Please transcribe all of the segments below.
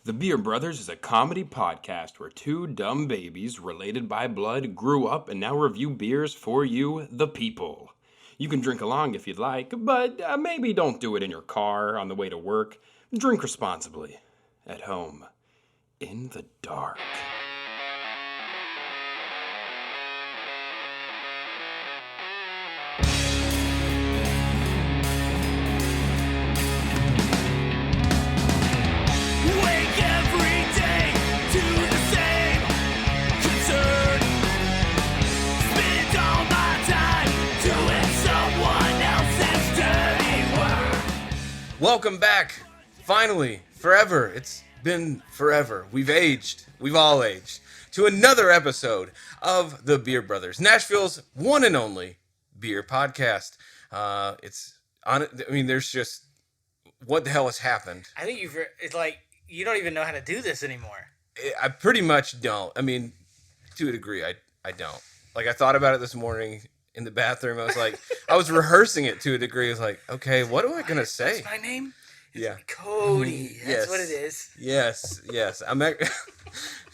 The Beer Brothers is a comedy podcast where two dumb babies related by blood grew up and now review beers for you, the people. You can drink along if you'd like, but maybe don't do it in your car on the way to work. Drink responsibly. At home. In the dark. Welcome back, finally, forever. It's been forever. We've aged. We've all aged. To another episode of the Beer Brothers, Nashville's one and only beer podcast. There's just, what the hell has happened? I think it's like, you don't even know how to do this anymore. I pretty much don't. I mean, to a degree, I don't. Like, I thought about it this morning in the bathroom. I was rehearsing it to a degree. I was like, okay, what am I going to say? What's my name? Yeah. Cody. That's what it is. Yes.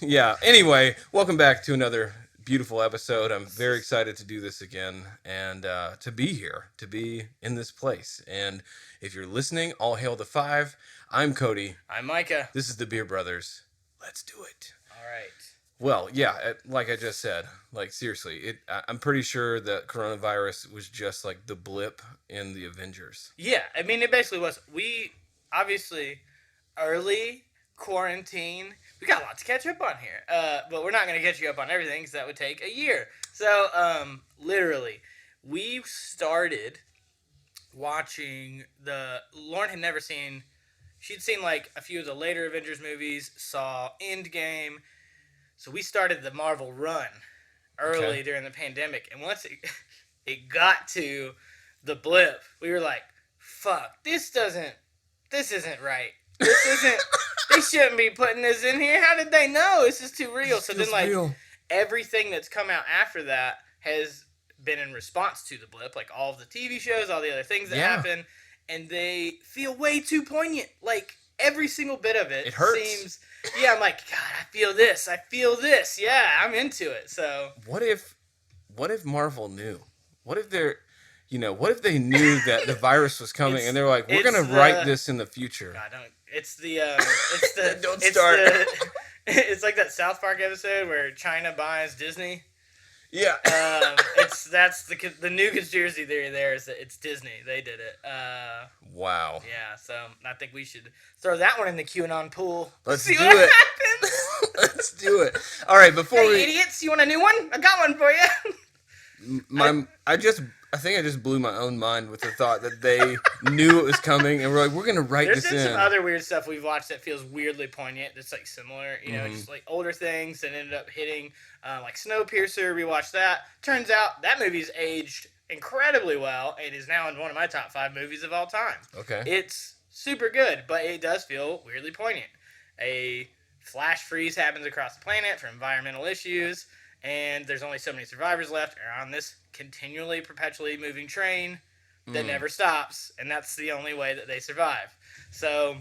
Yeah. Anyway, welcome back to another beautiful episode. I'm very excited to do this again and to be here, to be in this place. And if you're listening, all hail the five. I'm Cody. I'm Micah. This is the Beer Brothers. Let's do it. All right. Well, yeah, like I just said, like seriously, I'm pretty sure that coronavirus was just like the blip in the Avengers. Yeah, I mean, it basically was. We, obviously, early quarantine, we got a lot to catch up on here. But we're not going to catch you up on everything because that would take a year. So, literally, we started watching Lauren had never seen, she'd seen like a few of the later Avengers movies, saw Endgame. So we started the Marvel run early during the pandemic, and once it got to the blip, we were like, "Fuck, this isn't right. They shouldn't be putting this in here. How did they know? This is too real." So then, like, everything that's come out after that has been in response to the blip, like all of the TV shows, all the other things that happen, and they feel way too poignant. Like every single bit of it seems. Yeah, I'm like, God, I feel this. Yeah, I'm into it. So what if Marvel knew? What if they knew that the virus was coming and they're like, we're gonna write this in the future? God, don't. It's like that South Park episode where China buys Disney. Yeah. That's the new conspiracy theory there is that it's Disney. They did it. Wow. Yeah, so I think we should throw that one in the QAnon pool. Let's do it. Let's do it. All right, idiots, you want a new one? I got one for you. I think I just blew my own mind with the thought that they knew it was coming and we're like, we're gonna write this in. There's been some other weird stuff we've watched that feels weirdly poignant. That's like similar, just like older things that ended up hitting, like Snowpiercer. We watched that. Turns out that movie's aged incredibly well. It is now in one of my top 5 movies of all time. Okay. It's super good, but it does feel weirdly poignant. A flash freeze happens across the planet for environmental issues, and there's only so many survivors left on this continually, perpetually moving train that never stops, and that's the only way that they survive. So,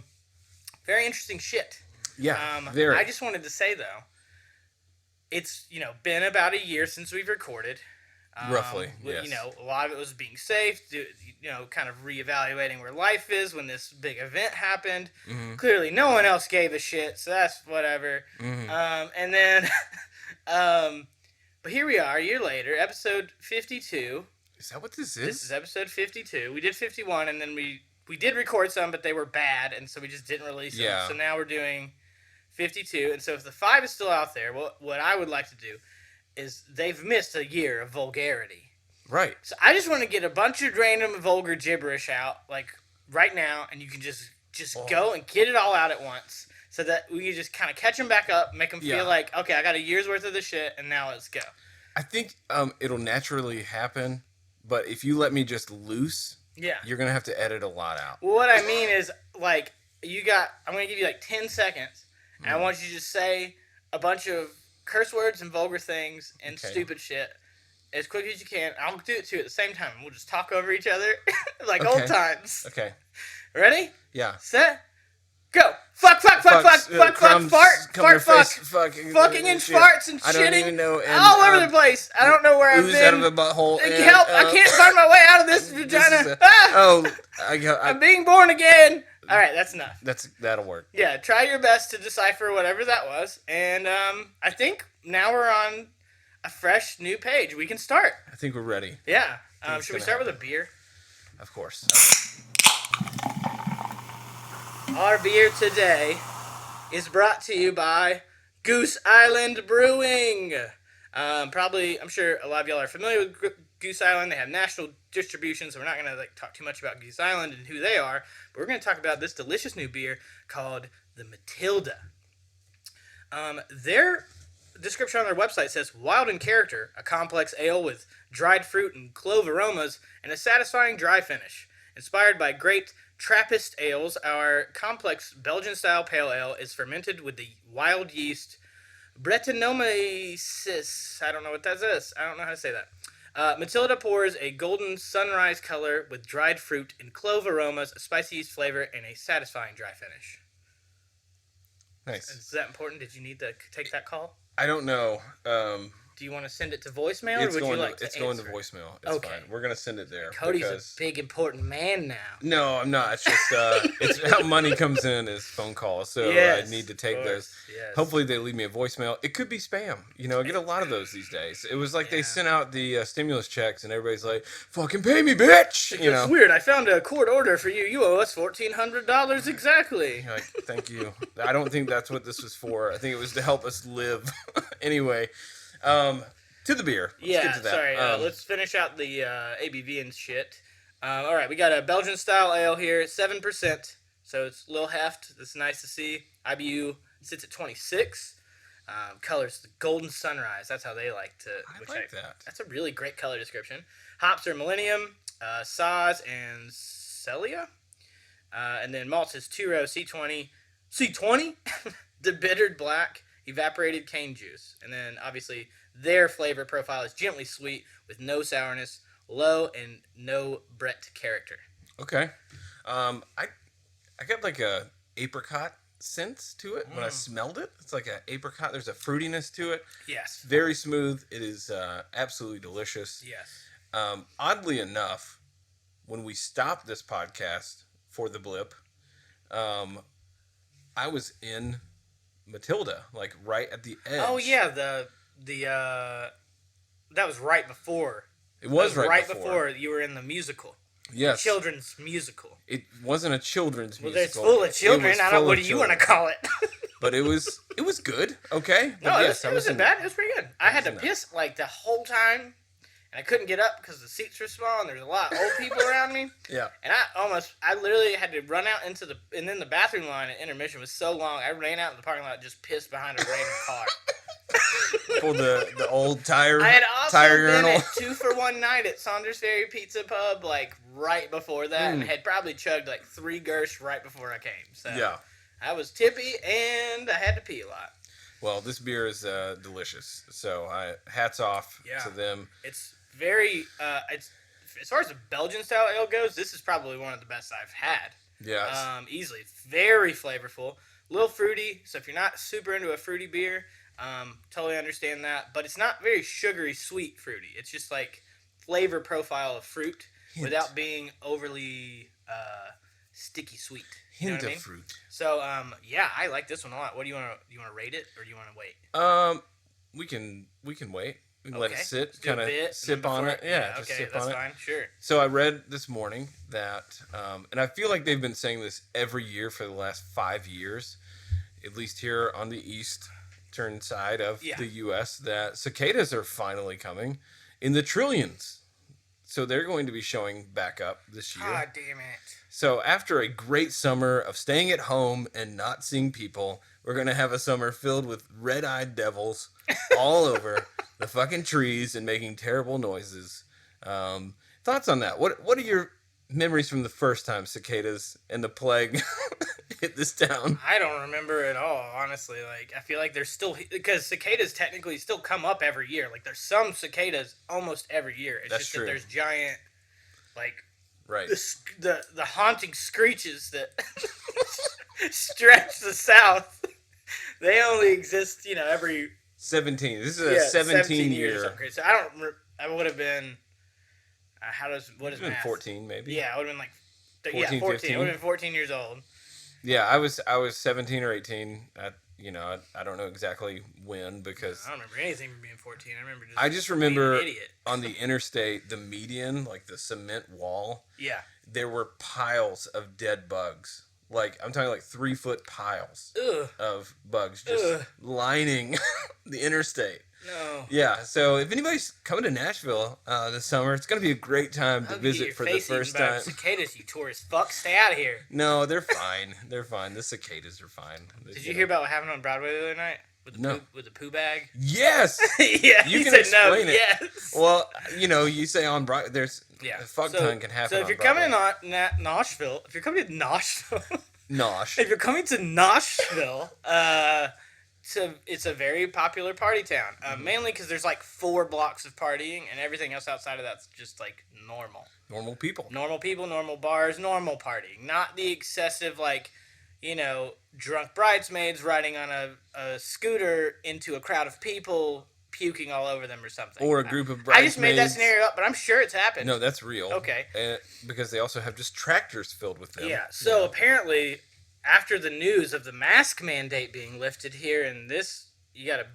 very interesting shit. Yeah, very. I just wanted to say, though, it's, been about a year since we've recorded. Roughly, yes. A lot of it was being safe, kind of reevaluating where life is when this big event happened. Mm-hmm. Clearly, no one else gave a shit, so that's whatever. Mm-hmm. And then... but here we are, a year later, episode 52. Is that what this is? This is episode 52. We did 51, and then we did record some, but they were bad, and so we just didn't release them. So now we're doing 52, and so if the 5 is still out there, what I would like to do is they've missed a year of vulgarity. Right. So I just want to get a bunch of random vulgar gibberish out, like, right now, and you can just go and get it all out at once. So that we can just kind of catch them back up, make them feel like, okay, I got a year's worth of this shit, and now let's go. I think it'll naturally happen, but if you let me just loose, you're going to have to edit a lot out. Well, what I mean is, like, I'm going to give you, like, 10 seconds, and I want you to just say a bunch of curse words and vulgar things and stupid shit as quick as you can. I'll do it, too, at the same time. We'll just talk over each other like old times. Okay. Ready? Yeah. Set. Go. Fuck. fuck, crumbs fart, come your fart, face, fuck. fucking, Fucking and shit. farts and I don't shitting even know. And, all over the place. I don't know where I've ooze been. out of a butthole. And, Help! I can't find my way out of this vagina. I'm being born again. All right, that's enough. That'll work. Yeah, try your best to decipher whatever that was, and I think now we're on a fresh new page. We can start. I think we're ready. Yeah. Should we start with a beer? Of course. Our beer today is brought to you by Goose Island Brewing. I'm sure a lot of y'all are familiar with Goose Island. They have national distribution, so we're not going to talk too much about Goose Island and who they are, but we're going to talk about this delicious new beer called the Matilda. Their description on their website says, wild in character, a complex ale with dried fruit and clove aromas, and a satisfying dry finish. Inspired by great Trappist ales, our complex Belgian-style pale ale is fermented with the wild yeast Brettanomyces. I don't know what that is. I don't know how to say that. Matilda pours a golden sunrise color with dried fruit and clove aromas, a spicy yeast flavor, and a satisfying dry finish. Nice. Is that important? Did you need to take that call? I don't know. Do you want to send it to voicemail, or would you like to It's answer? going to voicemail. It's Okay. fine. We're going to send it there. Cody's because... a big, important man now. No, I'm not. It's just it's how money comes in is phone calls. So Yes, I need to take of those. course, yes. Hopefully they leave me a voicemail. It could be spam. I get a lot of those these days. It was like they sent out the stimulus checks and everybody's like, "Fucking pay me, bitch!" It's weird. I found a court order for you. You owe us $1,400 exactly. You're like, thank you. I don't think that's what this was for. I think it was to help us live. Anyway, to the beer. Let's get to that. Sorry. Let's finish out the ABV and shit. All right, we got a Belgian style ale here, 7%. So it's a little heft. That's nice to see. IBU sits at 26. Colors the golden sunrise. That's how they like to. I like that. That's a really great color description. Hops are Millennium, Saz, and Celia. And then malts is two-row C20. C20? Debittered black, evaporated cane juice. And then obviously their flavor profile is gently sweet with no sourness, low and no Brett character. Okay. I got like a apricot sense to it when I smelled it. It's like an apricot. There's a fruitiness to it. Yes. Very smooth. It is absolutely delicious. Yes. Oddly enough, when we stopped this podcast for the blip, I was in Matilda, like right at the edge. Oh yeah, the that was right before. It was right before you were in the musical. Yes. Children's musical. It wasn't a children's Well, musical. it's full of children. I don't know what you want to call it. But it was good. Okay. But No, yes, it wasn't bad. It was pretty good. I had to piss like the whole time, and I couldn't get up because the seats were small and there's a lot of old people around me. Yeah. And I literally had to run out and then the bathroom line at intermission was so long. I ran out in the parking lot and just pissed behind a random car. Pulled the old tire. I had also tire been urinal. at 2 for 1 night at Saunders Ferry Pizza Pub like right before that, and had probably chugged like 3 Gersh right before I came. So Yeah. I was tippy and I had to pee a lot. Well, this beer is delicious. So hats off to them. It's very it's as far as the Belgian style ale goes, this is probably one of the best I've had. Yes. Easily. Very flavorful. A little fruity, so if you're not super into a fruity beer, totally understand that. But it's not very sugary sweet fruity. It's just like flavor profile of fruit without being overly sticky sweet. You know Hint what I of mean? fruit. So I like this one a lot. What do you want to rate it, or do you want to wait? We can wait. We can Okay. let it sit, Let's do a kind of bit, sip on it. Yeah, just okay, sip that's on it. fine. Sure. So I read this morning that, and I feel like they've been saying this every year for the last 5 years, at least here on the eastern side of the U.S., that cicadas are finally coming in the trillions. So they're going to be showing back up this year. God damn it. So after a great summer of staying at home and not seeing people, we're going to have a summer filled with red-eyed devils all over the fucking trees and making terrible noises. Thoughts on that? What are your memories from the first time cicadas and the plague hit this town? I don't remember at all, honestly. Like, I feel like there's still, because cicadas technically still come up every year. Like, there's some cicadas almost every year. It's That's just true. that there's giant, like, Right. the haunting screeches that stretch the south They only exist, every 17. This is a 17 years or year. something crazy. So I would have been. What is Been math? 14 maybe. Yeah, I would have been like. 14, 14. 15. I would have been 14 years old. Yeah, I was 17 or 18. I don't know exactly when because I don't remember anything from being 14. I just remember being an idiot. on the interstate, the median, like the cement wall. Yeah. There were piles of dead bugs. Like I'm talking like 3-foot piles of bugs just lining the interstate. No. Yeah, so if anybody's coming to Nashville this summer, it's gonna be a great time to visit for the first time. Cicadas, you tourist fuck, stay out of here. No, they're fine. They're fine. The cicadas are fine. Did you hear about what happened on Broadway the other night with the poo bag? Yes. Yeah, you can explain it. Yes. Well, you say on Broadway, there's a fuck ton can happen. So if you're coming to Nashville, if you're coming to Nashville, it's a very popular party town. Mainly because there's like 4 blocks of partying, and everything else outside of that's just like normal. Normal people, normal bars, normal partying. Not the excessive drunk bridesmaids riding on a scooter into a crowd of people, puking all over them or something. Or a group of bridesmaids. I just made that scenario up, but I'm sure it's happened. No, that's real. Okay. Because they also have just tractors filled with them. Yeah. So apparently, after the news of the mask mandate being lifted here in this, you got a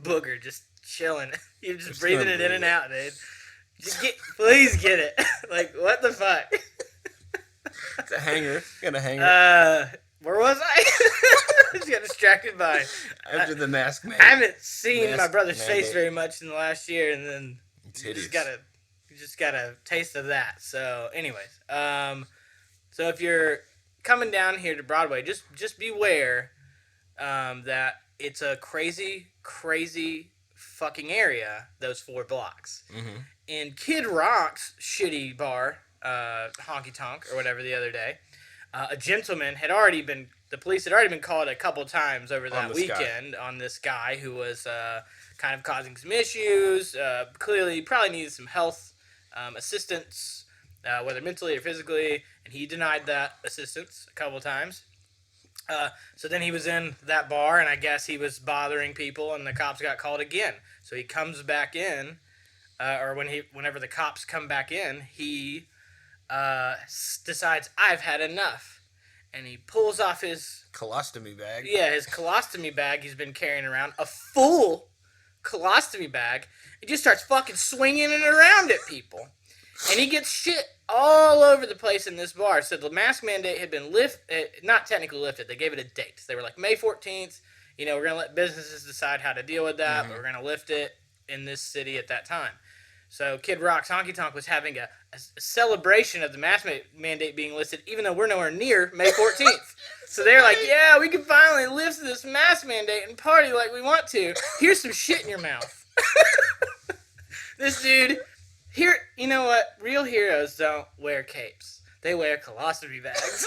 booger just chilling. You're just breathing it in and out, dude. Please get it. Like, what the fuck? It's a hanger. Got a hanger. Where was I? Just got distracted by after the mask mandate. I haven't seen my brother's face very much in the last year, and then you just got a taste of that. So, anyways, so if you're coming down here to Broadway, just beware that it's a crazy fucking area. Those 4 blocks. Mm-hmm. In Kid Rock's shitty bar, honky tonk or whatever, the other day. A gentleman the police had already been called a couple times over that weekend on this guy who was kind of causing some issues. Clearly, probably needed some health assistance, whether mentally or physically, and he denied that assistance a couple times. So then he was in that bar, and I guess he was bothering people, and the cops got called again. So he comes back in, whenever the cops come back in, he decides, I've had enough. And he pulls off his colostomy bag. Yeah, his colostomy bag he's been carrying around. A full colostomy bag. He just starts fucking swinging it around at people. And he gets shit all over the place in this bar. So the mask mandate had been not technically lifted. They gave it a date. They were like, May 14th, we're going to let businesses decide how to deal with that, but we're going to lift it in this city at that time. So Kid Rock's Honky Tonk was having a celebration of the mask mandate being lifted, even though we're nowhere near May 14th. So they're like, yeah, we can finally lift this mask mandate and party like we want to. Here's some shit in your mouth. This dude, you know what? Real heroes don't wear capes. They wear colostomy bags.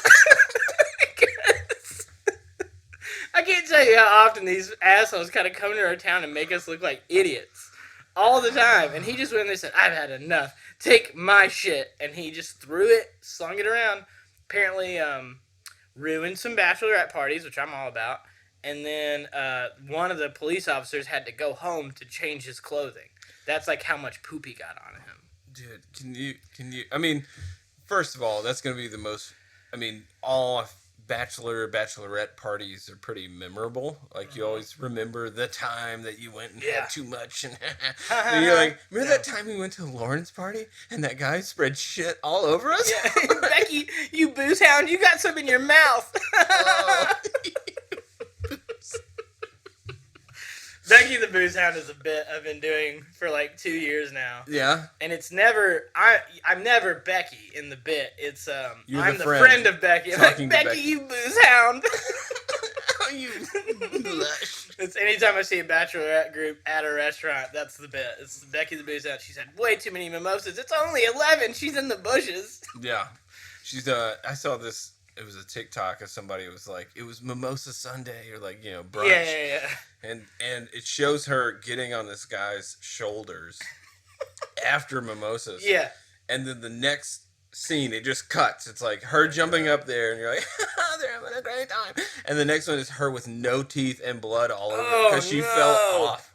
I can't tell you how often these assholes kind of come to our town and make us look like idiots. All the time. And he just went in there and said, I've had enough. Take my shit. And he just threw it, slung it around. Apparently ruined some bachelorette parties, which I'm all about. And then one of the police officers had to go home to change his clothing. That's like how much poop he got on him. Dude, can you, I mean, first of all, that's going to be the most, all bachelorette parties are pretty memorable. Like, you always remember the time that you went and had too much. And you're like, remember that time we went to Lauren's party and that guy spread shit all over us? Yeah. Becky, you boozehound, you got some in your mouth. Becky the Boozehound is a bit I've been doing for like 2 years now. Yeah. And it's never, I'm never Becky in the bit. It's, I'm the friend of Becky. I'm like, Becky, you Boozehound. You blush. It's anytime I see a bachelorette group at a restaurant, that's the bit. It's Becky the Boozehound. She's had way too many mimosas. It's only 11. She's in the bushes. Yeah. She's, I saw this. It was a TikTok of somebody who was like, it was Mimosa Sunday or like, brunch. Yeah. And it shows her getting on this guy's shoulders after mimosas. Yeah. And then the next scene, it just cuts. It's like her jumping up there, and you're like, they're having a great time. And the next one is her with no teeth and blood all over because she fell off.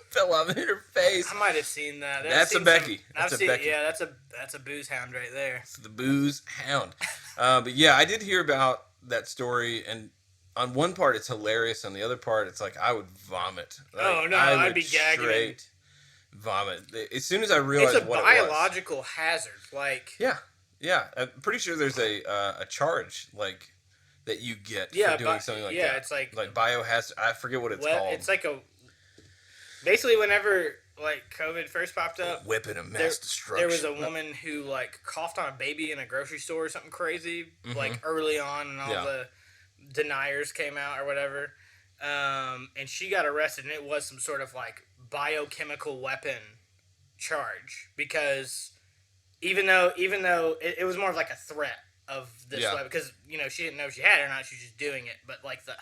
Fell off in her face. I might have seen that. That's a Becky. Becky. Yeah, that's a Boozehound right there. It's the Boozehound. But yeah, I did hear about that story, and on one part it's hilarious, on the other part it's like I would vomit. Like, oh no, I'd be gagging. Straight vomit. As soon as I realized what it was. It's a biological hazard. Like yeah. I'm pretty sure there's a charge like that you get for doing something like that. Yeah, it's like biohazard. I forget what it's called. It's like basically whenever like COVID first popped up, weapon of mass destruction. There was a woman who like coughed on a baby in a grocery store or something crazy, like early on, and all the deniers came out or whatever, and she got arrested, and it was some sort of like biochemical weapon charge because even though it was more of like a threat of this weapon because she didn't know if she had it or not, she was just doing it, but like the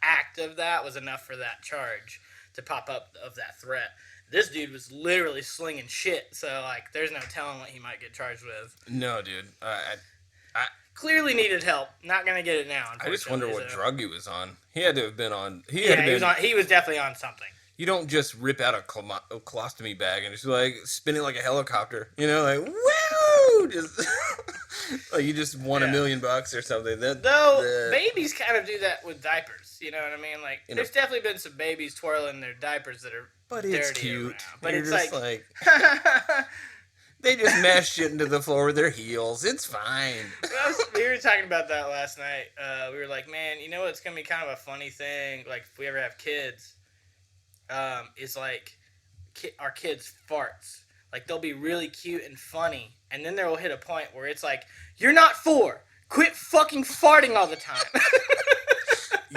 act of that was enough for that charge to pop up of that threat. This dude was literally slinging shit, so like there's no telling what he might get charged with. No, dude. I clearly needed help. Not gonna get it now. I just wonder what drug he was on. He had to have been on. He was definitely on something. You don't just rip out a colostomy bag and just like spin it like a helicopter. Like woo, just like you just won $1 million or something. Babies kind of do that with diapers. You know what I mean? Like there's definitely been some babies twirling their diapers that are. But it's cute. Around. But You're it's just like they just mash shit into the floor with their heels. It's fine. We were talking about that last night. We were like, man, you know what's gonna be kind of a funny thing? Like if we ever have kids, is like our kids' farts. Like they'll be really cute and funny, and then they'll hit a point where it's like, you're not 4. Quit fucking farting all the time.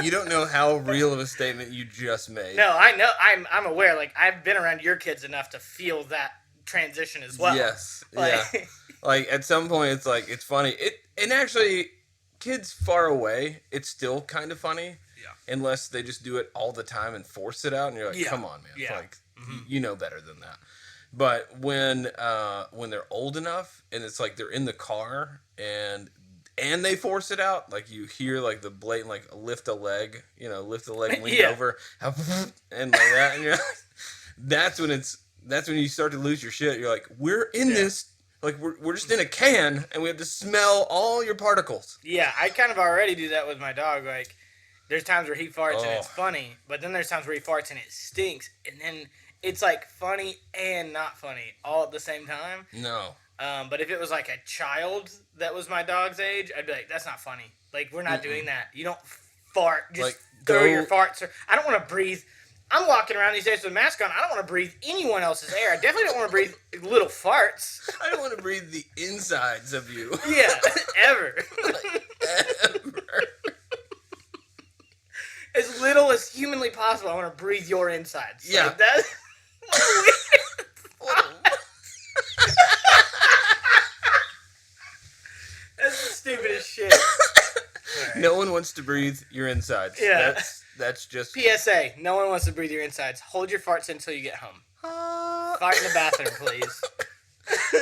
You don't know how real of a statement you just made. No, I know. I'm aware. Like I've been around your kids enough to feel that transition as well. Yes. Yeah. Like at some point, it's like it's funny. And actually, kids far away, it's still kind of funny. Yeah. Unless they just do it all the time and force it out, and you're like, come on, man. Yeah. Like you know better than that. But when they're old enough, and it's like they're in the car and they force it out, like you hear like the blatant like lift a leg, lean over, and like that, and you're like, that's when you start to lose your shit. You're like, we're in this, like we're just in a can, and we have to smell all your particles. Yeah, I kind of already do that with my dog. Like, there's times where he farts and it's funny, but then there's times where he farts and it stinks, and then it's like funny and not funny all at the same time. No. But if it was like a child that was my dog's age, I'd be like, that's not funny. Like, we're not doing that. You don't fart. Just like, throw your farts. I don't want to breathe. I'm walking around these days with a mask on. I don't want to breathe anyone else's air. I definitely don't want to breathe little farts. I don't want to breathe the insides of you. Yeah, ever. Ever. As little as humanly possible, I want to breathe your insides. Yeah. Like, that's That's the stupidest shit. Right. No one wants to breathe your insides. Yeah. That's just... PSA, no one wants to breathe your insides. Hold your farts until you get home. Fart in the bathroom, please.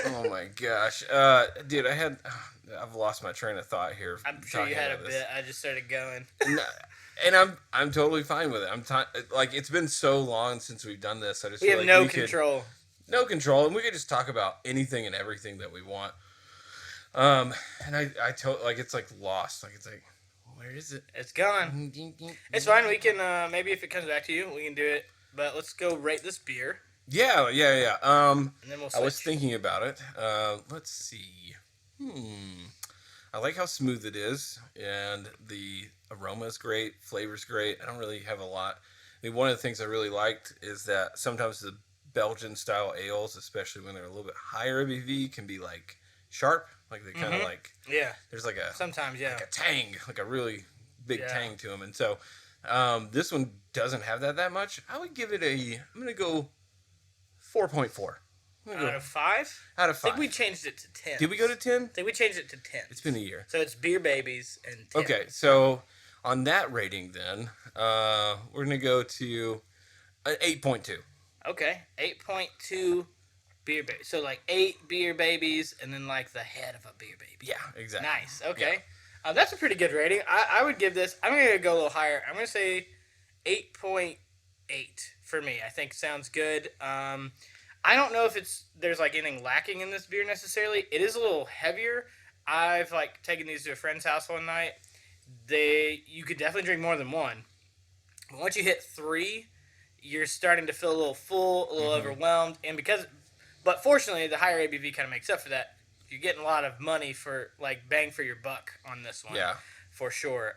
Oh my gosh. Dude, I've lost my train of thought here. I'm sure you had a bit. I just started going. And I'm totally fine with it. Like, it's been so long since we've done this. I just we feel have like no control. No control, and we could just talk about anything and everything that we want. And I told, like, it's like lost. Like, it's like, where is it? It's gone. It's fine. We can maybe if it comes back to you, we can do it. But let's go rate this beer. Yeah. And then we'll switch. I was thinking about it. Let's see. I like how smooth it is, and the aroma is great, flavor's great. I don't really have a lot. I mean, one of the things I really liked is that sometimes the Belgian style ales, especially when they're a little bit higher ABV, can be like sharp. Like they kind of like, there's like a, sometimes, like a tang, like a really big tang to them. And so this one doesn't have that much. I would give it I'm going to go 4.4. Out of 5? Out of 5. I think we changed it to 10. Did we go to 10? I think we changed it to 10. It's been a year. So it's Beer Babies and 10. Okay, so on that rating then, we're going to go to an 8.2. Okay, 8.2 beer baby. So like 8 beer babies, and then like the head of a beer baby. Yeah, exactly. Nice. Okay. That's a pretty good rating. I would give this. I'm gonna go a little higher. I'm gonna say 8.8 for me. I think sounds good. I don't know if there's like anything lacking in this beer necessarily. It is a little heavier. I've like taken these to a friend's house one night. You could definitely drink more than one. But once you hit 3, you're starting to feel a little full, a little overwhelmed, but fortunately the higher ABV kind of makes up for that. You're getting a lot of money for like bang for your buck on this one. Yeah. For sure.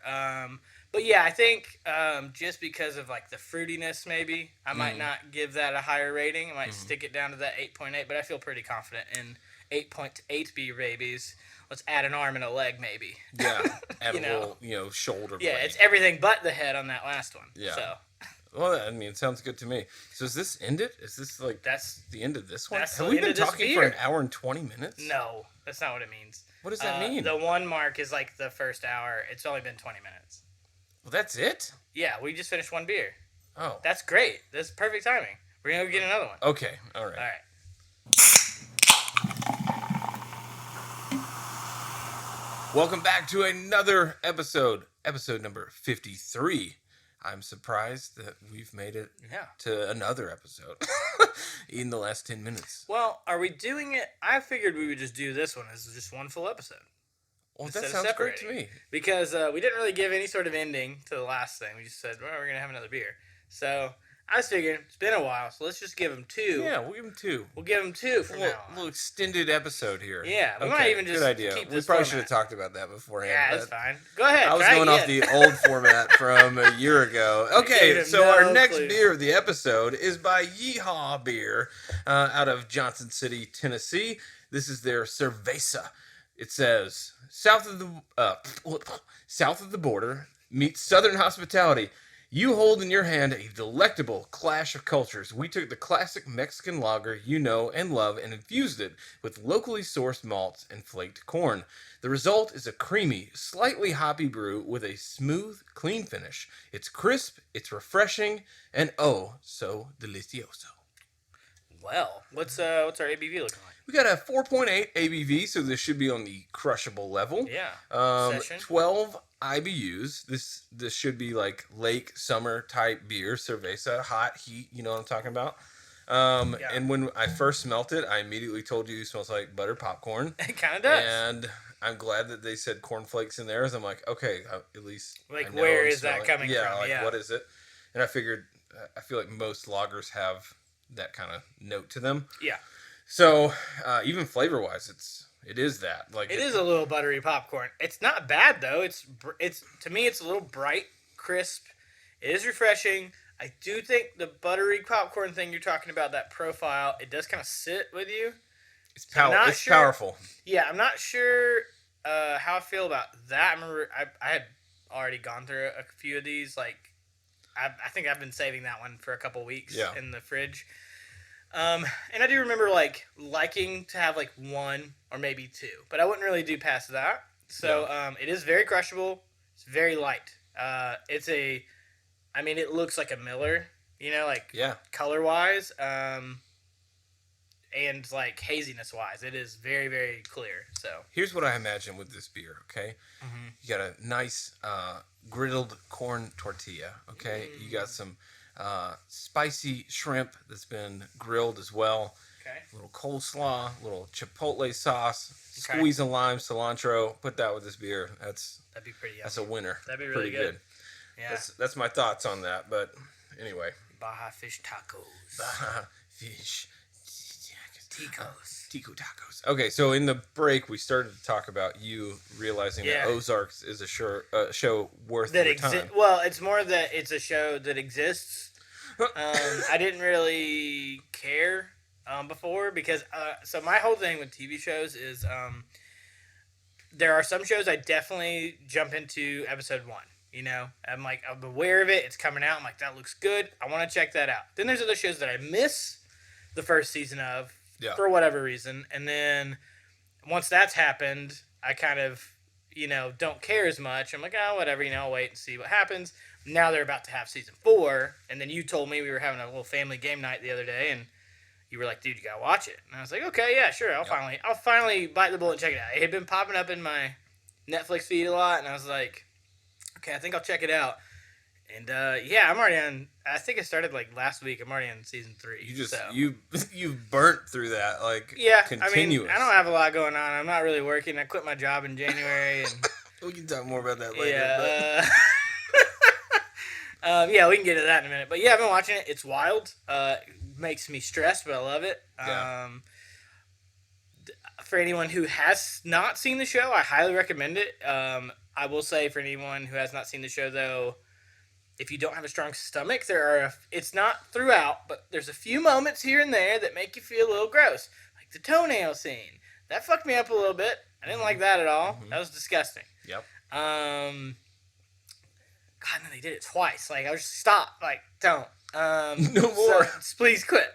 But yeah, I think just because of like the fruitiness, maybe I might not give that a higher rating. I might stick it down to that 8.8. But I feel pretty confident in 8.8 beer babies. Let's add an arm and a leg, maybe. Yeah, add a little, shoulder. Yeah, blade. it's everything but the head on that last one. Yeah. So. Well, I mean, it sounds good to me. So is this end it? Is this like that's the end of this one? Have we been talking for an hour and 20 minutes? No, that's not what it means. What does that mean? The 1 mark is like the first hour. It's only been 20 minutes. Well, that's it? Yeah, we just finished 1 beer. Oh. That's great. That's perfect timing. We're going to go get another one. Okay, all right. All right. Welcome back to another episode number 53. I'm surprised that we've made it to another episode in the last 10 minutes. Well, are we doing it? I figured we would just do this one as just one full episode. Well, that sounds great to me. Because we didn't really give any sort of ending to the last thing. We just said, well, we're going to have another beer. So I was figuring, it's been a while, so let's just give them 2. Yeah, we'll give them 2. We'll give them 2 from now on. A little extended episode here. Yeah, we might even just good idea. keep We this probably format. should have talked about that beforehand. Yeah, that's fine. Go ahead. I was going off the old format from a year ago. Okay, so our next beer of the episode is by Yeehaw Beer out of Johnson City, Tennessee. This is their Cerveza. It says, south of the border meets southern hospitality. You hold in your hand a delectable clash of cultures. We took the classic Mexican lager you know and love and infused it with locally sourced malts and flaked corn. The result is a creamy, slightly hoppy brew with a smooth, clean finish. It's crisp, it's refreshing, and oh, so delicioso. Well, what's our ABV looking like? We got a 4.8 ABV, so this should be on the crushable level. Yeah. 12 IBUs. This should be like lake summer type beer, cerveza, hot heat. You know what I'm talking about. And when I first smelt it, I immediately told you it smells like butter popcorn. It kind of does. And I'm glad that they said cornflakes in there. So I'm like, okay, at least like I know where I'm is that smelling. coming from? Like what is it? And I figured, I feel like most lagers have that kind of note to them. Yeah. So even flavor wise, it is that. Like it is a little buttery popcorn. It's not bad though. It's to me it's a little bright, crisp. It is refreshing. I do think the buttery popcorn thing you're talking about, that profile, it does kind of sit with you. It's powerful. Yeah, I'm not sure how I feel about that. I remember I had already gone through a few of these. Like I think I've been saving that one for a couple weeks in the fridge. And I do remember liking to have 1 or maybe 2, but I wouldn't really do past that. So it is very crushable. It's very light. It looks like a Miller, color wise, and haziness wise, it is very, very clear. So here's what I imagine with this beer. Okay, you got a nice griddled corn tortilla. Okay, you got some spicy shrimp that's been grilled as well. Okay. A little coleslaw, a little chipotle sauce, squeeze of lime, cilantro. Put that with this beer. That'd be pretty yummy. That's a winner. That'd be really good. Yeah. That's my thoughts on that. But anyway. Baja fish tacos. Baja fish. Ticos. Tico tacos. Okay, so in the break, we started to talk about you realizing that Ozarks is a show worth your time. Well, it's more that it's a show that exists. I didn't really care before because so my whole thing with TV shows is there are some shows I definitely jump into episode 1. I'm aware of it. It's coming out. I'm like, that looks good. I want to check that out. Then there's other shows that I miss the first season of for whatever reason. And then once that's happened, I kind of, don't care as much. I'm like, oh, whatever, I'll wait and see what happens. Now they're about to have season 4. And then you told me we were having a little family game night the other day. And, you were like, dude, you gotta watch it. And I was like, okay, yeah, sure, I'll finally bite the bullet and check it out. It had been popping up in my Netflix feed a lot, and I was like, okay, I think I'll check it out. And yeah, I'm already on. I think I started like last week. I'm already on season 3. You burnt through that like continuous. I mean, I don't have a lot going on. I'm not really working. I quit my job in January, and we can talk more about that later. yeah, yeah, we can get to that in a minute. But yeah, I've been watching it. It's wild. It makes me stressed, but I love it. Yeah. For anyone who has not seen the show, I highly recommend it. I will say for anyone who has not seen the show, though, if you don't have a strong stomach, it's not throughout, but there's a few moments here and there that make you feel a little gross. Like the toenail scene. That fucked me up a little bit. I didn't like that at all. That was disgusting. Yep. God, no, they did it twice. Like, I was just, stop. Like, don't. No more. So, please quit.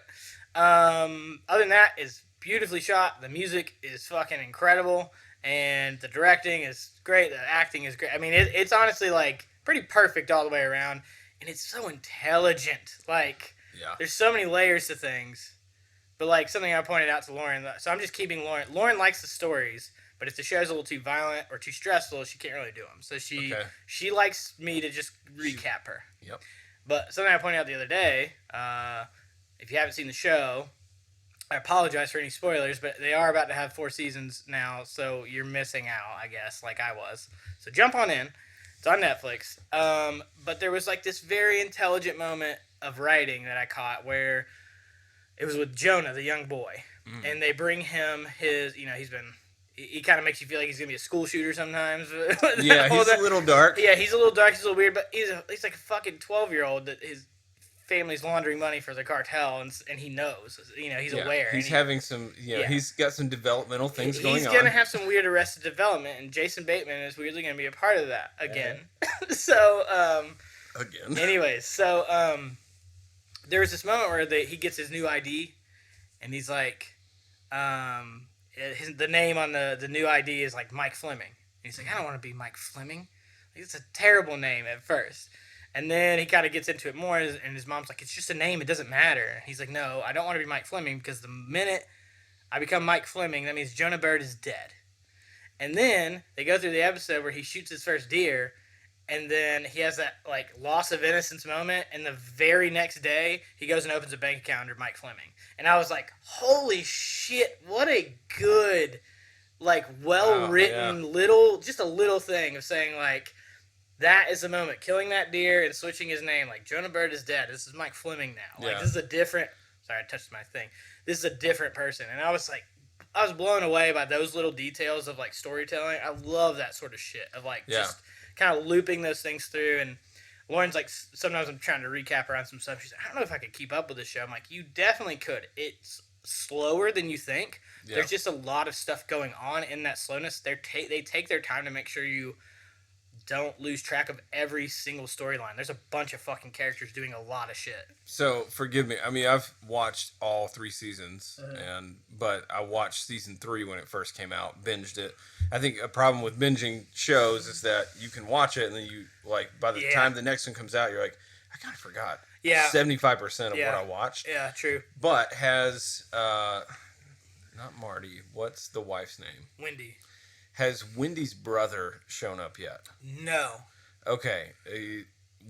Other than that, it's beautifully shot. The music is fucking incredible. And the directing is great. The acting is great. I mean, it's honestly, like, pretty perfect all the way around. And it's so intelligent. Like, there's so many layers to things. But, like, something I pointed out to Lauren. So I'm just keeping Lauren. Lauren likes the stories. But if the show's a little too violent or too stressful, she can't really do them. So she likes me to just recap her. Yep. But something I pointed out the other day, if you haven't seen the show, I apologize for any spoilers, but they are about to have 4 seasons now, so you're missing out, I guess, like I was. So jump on in. It's on Netflix. But there was like this very intelligent moment of writing that I caught where it was with Jonah, the young boy. And they bring him his, he kind of makes you feel like he's going to be a school shooter sometimes. Yeah, he's a little dark. Yeah, he's a little dark, he's a little weird, but he's like a fucking 12-year-old that his family's laundering money for the cartel, and he knows. He's aware. He's having some, he's got some developmental things going on. He's going to have some weird Arrested Development, and Jason Bateman is weirdly going to be a part of that again. So, again. Anyways, so there was this moment where he gets his new ID, and he's like, the name on the new ID is like Mike Fleming. And he's like, I don't want to be Mike Fleming. Like, it's a terrible name at first. And then he kind of gets into it more, and his mom's like, it's just a name, it doesn't matter. And he's like, no, I don't want to be Mike Fleming, because the minute I become Mike Fleming, that means Jonah Bird is dead. And then they go through the episode where he shoots his first deer, and then he has that like loss of innocence moment, and the very next day, he goes and opens a bank account under Mike Fleming. And I was like, holy shit, what a good, like, well-written just a little thing of saying, like, that is the moment. Killing that deer and switching his name. Like, Jonah Bird is dead. This is Mike Fleming now. Like, this is a different... Sorry, I touched my thing. This is a different person. And I was like... I was blown away by those little details of, like, storytelling. I love that sort of shit. Of, like, just kind of looping those things through. And Lauren's like... Sometimes I'm trying to recap her on some stuff. She's like, I don't know if I could keep up with this show. I'm like, you definitely could. It's slower than you think. Yeah. There's just a lot of stuff going on in that slowness. They take their time to make sure you... don't lose track of every single storyline. There's a bunch of fucking characters doing a lot of shit. So, forgive me. I mean, I've watched all 3 seasons, but I watched season 3 when it first came out, binged it. I think a problem with binging shows is that you can watch it, and then you, like, by the time the next one comes out, you're like, I kind of forgot 75% of what I watched. Yeah, true. But has, not Marty, what's the wife's name? Wendy. Has Wendy's brother shown up yet? No. Okay.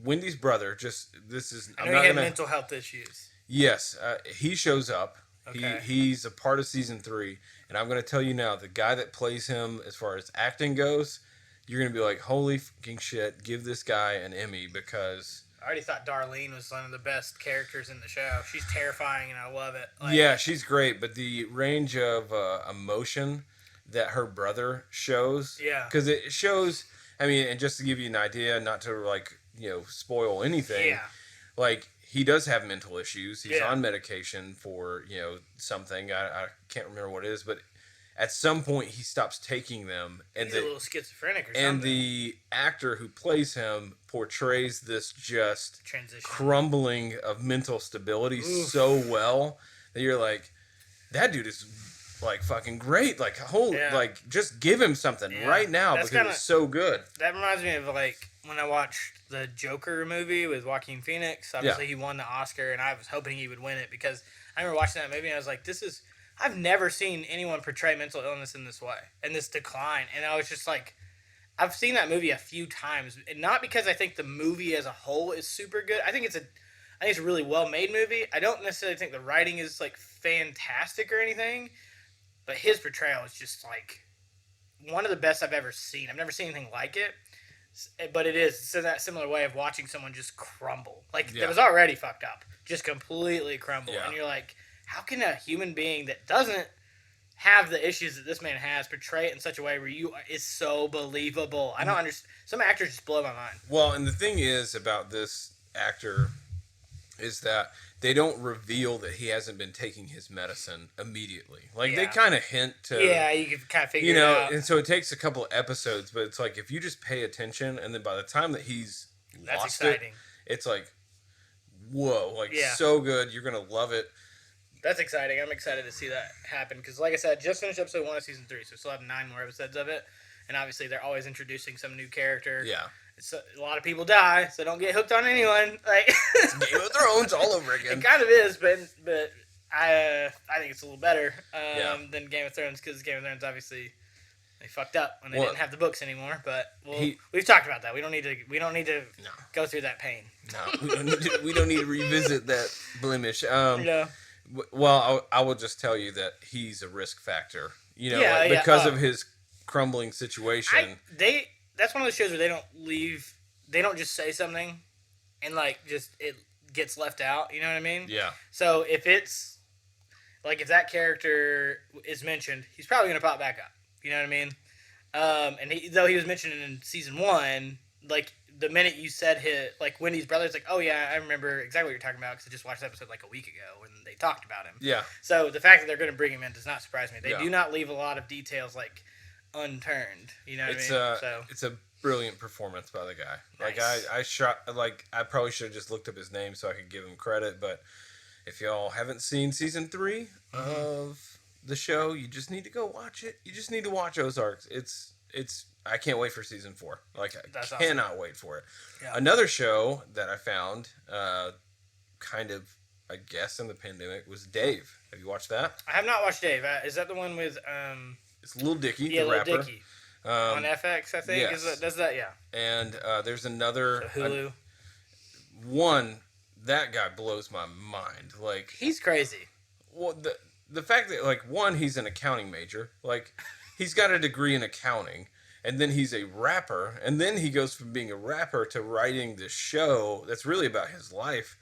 Wendy's brother, I know he had mental health issues. Yes. He shows up. Okay. He's a part of season 3. And I'm going to tell you now, the guy that plays him, as far as acting goes, you're going to be like, holy fucking shit, give this guy an Emmy, because... I already thought Darlene was one of the best characters in the show. She's terrifying, and I love it. Like, yeah, she's great, but the range of emotion that her brother shows. Yeah. Because it shows, I mean, and just to give you an idea, not to, like, spoil anything. Yeah. Like, he does have mental issues. He's on medication for, something. I can't remember what it is, but at some point he stops taking them. And he's a little schizophrenic or something. And the actor who plays him portrays this just transition, crumbling of mental stability so well that you're like, that dude is like fucking great. Like Yeah. like just give him something right now That's because kinda- it's so good. That reminds me of like when I watched the Joker movie with Joaquin Phoenix. Obviously, he won the Oscar, and I was hoping he would win it because I remember watching that movie and I was like, I've never seen anyone portray mental illness in this way and this decline. And I was just like, I've seen that movie a few times, and not because I think the movie as a whole is super good. I think it's a really well made movie. I don't necessarily think the writing is like fantastic or anything, but his portrayal is just like one of the best I've ever seen. I've never seen anything like it. But it is in that similar way of watching someone just crumble. Like, it was already fucked up. Just completely crumble. Yeah. And you're like, how can a human being that doesn't have the issues that this man has portray it in such a way where is so believable? I don't understand. Some actors just blow my mind. Well, and the thing is about this actor is that they don't reveal that he hasn't been taking his medicine immediately. Like, they kind of hint to... Yeah, you can kind of figure it out. And so it takes a couple of episodes, but it's like, if you just pay attention, and then by the time that he's That's lost exciting. it's like, whoa, like, so good, you're going to love it. That's exciting. I'm excited to see that happen, because like I said, just finished episode 1 of season 3, so still have 9 more episodes of it, and obviously they're always introducing some new character. Yeah. A lot of people die, so don't get hooked on anyone. Like, It's Game of Thrones all over again. It kind of is, but I think it's a little better than Game of Thrones, because Game of Thrones obviously they fucked up when they didn't have the books anymore. But we've talked about that. We don't need to go through that pain. No, we don't need to revisit that blemish. Well, I will just tell you that he's a risk factor. Because of his crumbling situation. That's one of those shows where they don't just say something and like just it gets left out, you know what I mean? Yeah. So if it's like, if that character is mentioned, he's probably gonna pop back up. You know what I mean? And though he was mentioned in season 1, like the minute you said like Wendy's brother's like, oh yeah, I remember exactly what you're talking about because I just watched the episode like a week ago when they talked about him. Yeah. So the fact that they're gonna bring him in does not surprise me. They do not leave a lot of details like unturned. You know what I mean? It's a brilliant performance by the guy. Nice. I probably should have just looked up his name so I could give him credit, but if y'all haven't seen season 3 of the show, you just need to go watch it. You just need to watch Ozarks. It's I can't wait for season 4. Like, I cannot wait for it. Yeah. Another show that I found kind of, I guess, in the pandemic was Dave. Have you watched that? I have not watched Dave. Is that the one with it's Lil Dicky, the rapper. Lil Dicky. On FX, I think. Yes. Does that? Yeah. And there's another Hulu. That guy blows my mind. Like, he's crazy. Well, the fact that, like, he's an accounting major. Like, he's got a degree in accounting, and then he's a rapper, and then he goes from being a rapper to writing this show that's really about his life,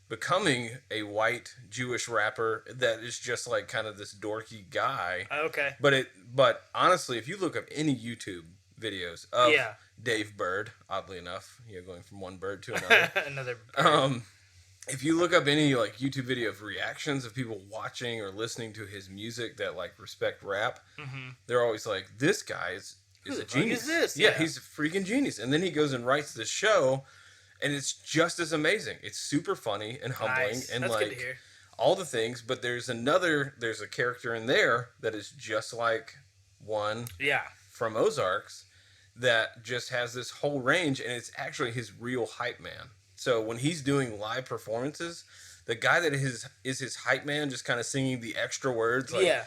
becoming a white Jewish rapper that is just like kind of this dorky guy. Okay. But honestly, if you look up any YouTube videos of Dave Bird, oddly enough, going from one bird to another. Another bird. If you look up any like YouTube video of reactions of people watching or listening to his music that like respect rap, they're always like, this guy is a genius. Who is this? Yeah, he's a freaking genius. And then he goes and writes this show, and it's just as amazing. It's super funny and humbling. Nice. And that's like good to hear. all the things, but there's a character in there that is just like one from Ozarks that just has this whole range, and it's actually his real hype man. So when he's doing live performances, the guy that is his hype man, just kind of singing the extra words, like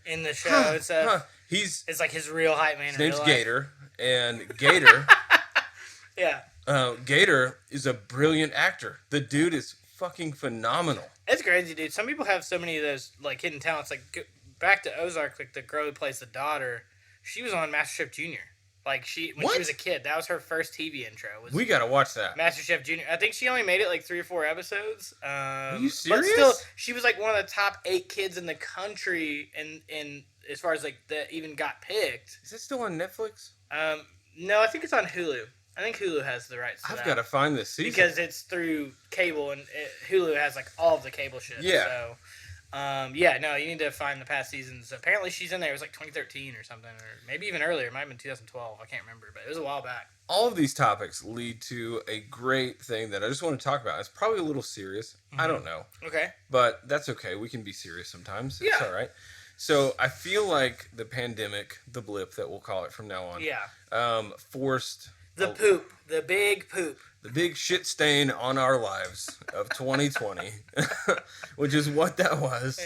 in the show and stuff. It's like his real hype man. His name's Gator, and Gator. Gator is a brilliant actor. The dude is fucking phenomenal. It's crazy, dude. Some people have so many of those like hidden talents. Like, back to Ozark, like the girl who plays the daughter, she was on MasterChef Junior. Like, when she was a kid, that was her first TV intro. We gotta watch that. MasterChef Junior. I think she only made it like 3 or 4 episodes. Are you serious? But still, she was like one of the top 8 kids in the country, in as far as like that even got picked. Is it still on Netflix? No, I think it's on Hulu. I think Hulu has the rights to that. I've got to find this season. Because it's through cable, and Hulu has like all of the cable shit. Yeah. So, you need to find the past seasons. Apparently she's in there. It was like 2013 or something, or maybe even earlier. It might have been 2012. I can't remember, but it was a while back. All of these topics lead to a great thing that I just want to talk about. It's probably a little serious. I don't know. Okay. But that's okay. We can be serious sometimes. It's all right. So I feel like the pandemic, the blip that we'll call it from now on, forced the big poop. The big shit stain on our lives of 2020, which is what that was,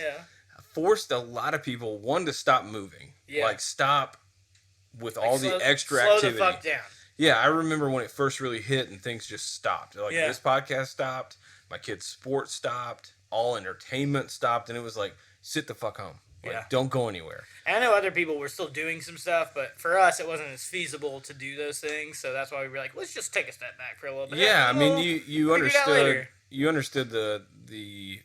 forced a lot of people, one, to stop moving. Yeah. Like, stop with all the extra activity. Slow the fuck down. Yeah, I remember when it first really hit and things just stopped. Like, this podcast stopped, my kids' sports stopped, all entertainment stopped, and it was like, sit the fuck home. Like, don't go anywhere. And I know other people were still doing some stuff, but for us, it wasn't as feasible to do those things. So that's why we were like, let's just take a step back for a little bit. Yeah, I mean, you understood the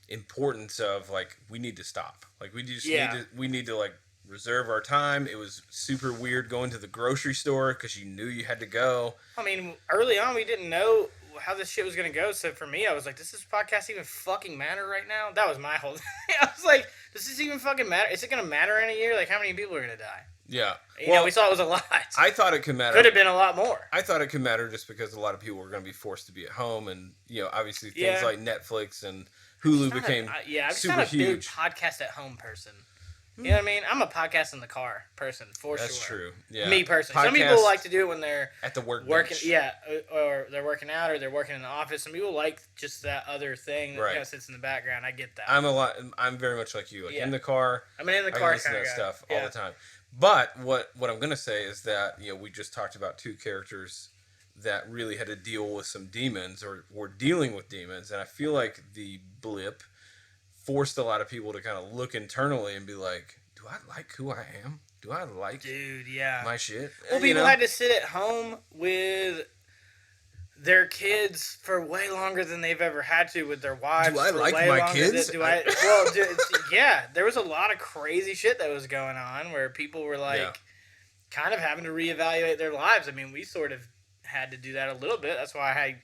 importance of, like, we need to stop. Like, we just need to like reserve our time. It was super weird going to the grocery store because you knew you had to go. I mean, early on, we didn't know how this shit was going to go. So for me, I was like, does this podcast even fucking matter right now? That was my whole thing. I was like, does this even fucking matter? Is it going to matter in a year? Like, how many people are going to die? Yeah. You know, we saw it was a lot. I thought it could matter. Could have been a lot more. I thought it could matter just because a lot of people were going to be forced to be at home. And, you know, obviously things like Netflix and Hulu became super not a huge. Big podcast at home person. You know what I mean? I'm a podcast in the car person, for sure. That's true. Yeah. Me personally. Some people like to do it when they're at the working. Or they're working out, or they're working in the office. Some people like just that other thing that kind of sits in the background. I get that. I'm very much like you. Like in the car. I'm in the car. I listen to that stuff all the time. But what I'm gonna say is that, you know, we just talked about two characters that really had to deal with some demons, or were dealing with demons, and I feel like the blip forced a lot of people to kind of look internally and be like, do I like who I am? Do I like my shit? Well, people had to sit at home with their kids for way longer than they've ever had to with their wives. Do I like my kids? There was a lot of crazy shit that was going on where people were like kind of having to reevaluate their lives. I mean, we sort of had to do that a little bit. That's why I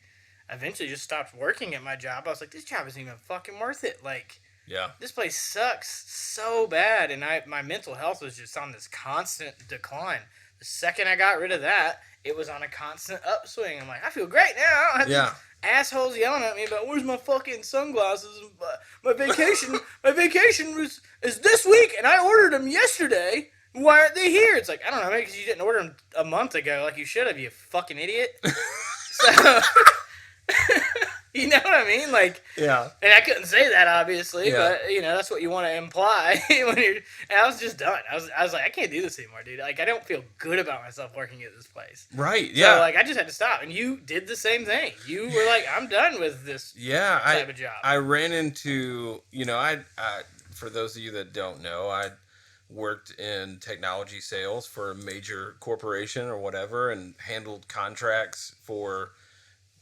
eventually just stopped working at my job. I was like, this job isn't even fucking worth it. Like, this place sucks so bad, and my mental health was just on this constant decline. The second I got rid of that, it was on a constant upswing. I'm like, I feel great now. I have these assholes yelling at me about where's my fucking sunglasses. My vacation, is this week, and I ordered them yesterday. Why aren't they here? It's like, I don't know, maybe because you didn't order them a month ago, like you should have, you fucking idiot. So. You know what I mean? Like, and I couldn't say that, obviously, but, you know, that's what you want to imply when you're, and I was just done. I was like, I can't do this anymore, dude. Like, I don't feel good about myself working at this place. Right, yeah. So, like, I just had to stop, and you did the same thing. You were like, I'm done with this type of job. I ran into, you know, for those of you that don't know, I worked in technology sales for a major corporation or whatever, and handled contracts for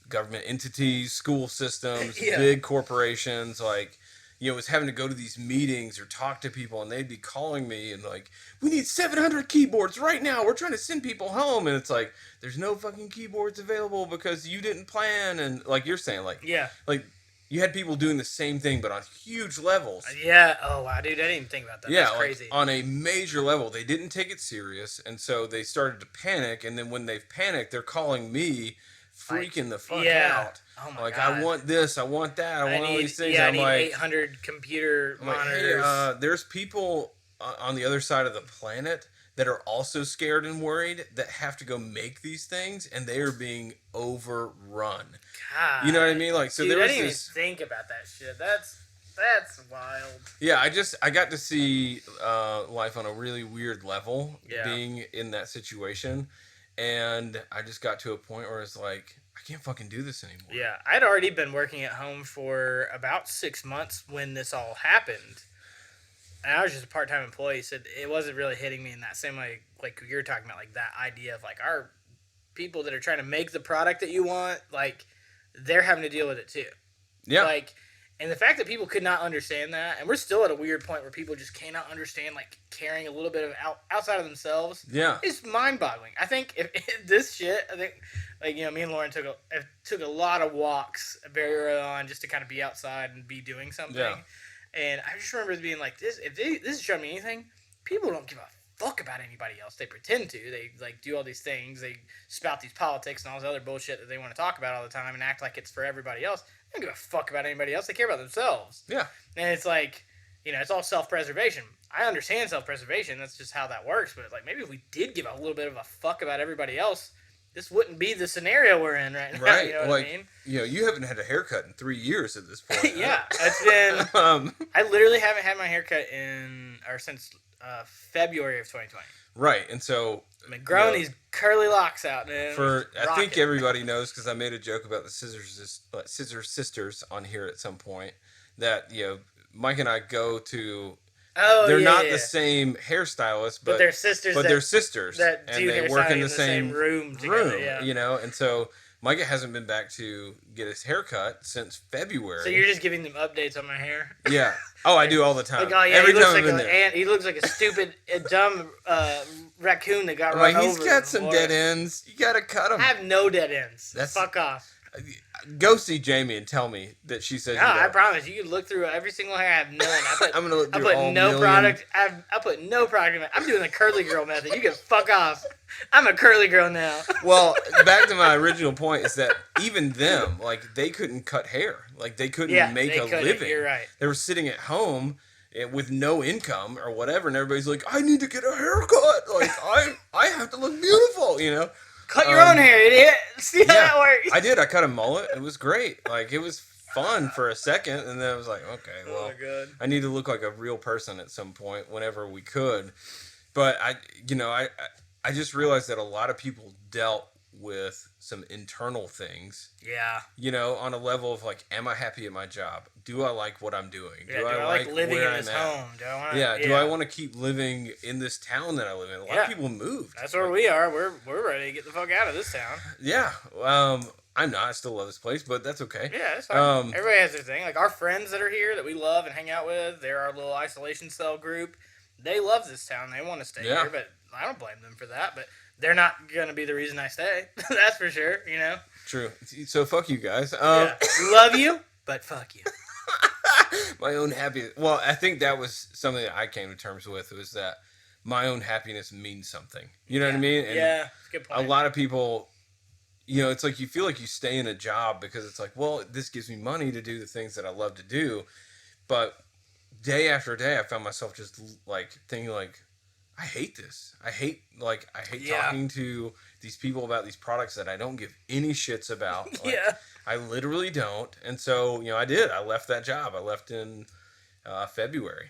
government entities, school systems, big corporations. Like, you know, was having to go to these meetings or talk to people, and they'd be calling me and like, we need 700 keyboards right now. We're trying to send people home. And it's like, there's no fucking keyboards available because you didn't plan. And like you're saying, like, like you had people doing the same thing, but on huge levels. Yeah. Oh, wow, dude. I didn't even think about that. That's crazy. Like on a major level, they didn't take it serious. And so they started to panic. And then when they've panicked, they're calling me, freaking the fuck out. Oh my God. I want this, I want that, I want all these things. I need like 800 computer monitors. Hey, there's people on the other side of the planet that are also scared and worried that have to go make these things, and they are being overrun. God, you know what I mean? Like, so dude, there was I didn't even think about that shit. That's wild. Yeah, I got to see life on a really weird level, being in that situation. And I just got to a point where it's like, I can't fucking do this anymore. Yeah, I'd already been working at home for about 6 months when this all happened. And I was just a part-time employee, so it wasn't really hitting me in that same way, like you're talking about, like that idea of like our people that are trying to make the product that you want, like they're having to deal with it too. Yeah. Like, and the fact that people could not understand that, and we're still at a weird point where people just cannot understand, like, caring a little bit of outside of themselves. Yeah. It's mind-boggling. I think if this shit, I think, like, you know, me and Lauren took a lot of walks very early on just to kind of be outside and be doing something. Yeah. And I just remember being like, this has shown me anything, people don't give a fuck about anybody else. They pretend to. They, like, do all these things. They spout these politics and all this other bullshit that they want to talk about all the time and act like it's for everybody else. They don't give a fuck about anybody else. They care about themselves. Yeah. And it's like, it's all self-preservation. I understand self-preservation. That's just how that works. But like maybe if we did give a little bit of a fuck about everybody else, this wouldn't be the scenario we're in right now. Right. You know what like, I mean? you haven't had a haircut in 3 years at this point. Yeah, it's been. I literally haven't had my haircut since February of 2020. Right, and so I've been growing these curly locks out, man. I think everybody knows because I made a joke about the Scissor Sisters on here at some point that Mike and I go to. Oh, they're yeah, not yeah. the same hairstylist, but they're sisters. They're sisters, that and do they work hairstyling in the same room together. Yeah. And so Micah hasn't been back to get his haircut since February. So you're just giving them updates on my hair? Yeah. Oh, I do all the time. Like, oh yeah, Every he looks time like I'm in there. he looks like a stupid, dumb raccoon that got Like run over. he's got some dead ends. You gotta cut them. I have no dead ends. Fuck off. Go see Jamie and tell me that she says. No, I promise you can look through every single hair. I have none. I'm gonna look through I put all no million. product. I put no product in it. I'm doing the curly girl method. You can fuck off. I'm a curly girl now. Well, back to my original point is that even them, like, they couldn't cut hair. Like, they couldn't make a living. You're right. They were sitting at home with no income or whatever, and everybody's like, I need to get a haircut. Like, I have to look beautiful, Cut your own hair, idiot. See how that works. I did. I cut a mullet. It was great. Like, it was fun for a second, and then I was like, okay, well, my God. I need to look like a real person at some point whenever we could. But I just realized that a lot of people dealt with some internal things. Yeah. On a level of like, am I happy at my job? Do I like what I'm doing? Do I like living where in this I'm at? home? Do I want to keep living in this town that I live in? A lot of people moved. That's where we are. We're ready to get the fuck out of this town. Yeah. I'm not. I still love this place, but that's okay. Yeah, it's fine. Everybody has their thing. Like our friends that are here that we love and hang out with, they're our little isolation cell group. They love this town. They want to stay here, but I don't blame them for that. But they're not gonna be the reason I stay. That's for sure. True. So fuck you guys. We love you, but fuck you. My own happiness. Well, I think that was something that I came to terms with, was that my own happiness means something. You know what I mean? And yeah, good point. a lot of people, it's like you feel like you stay in a job because it's like, well, this gives me money to do the things that I love to do. But day after day, I found myself just like thinking like, I hate this. I hate talking to these people about these products that I don't give any shits about. Like, I literally don't. And so, I did. I left that job. I left in February,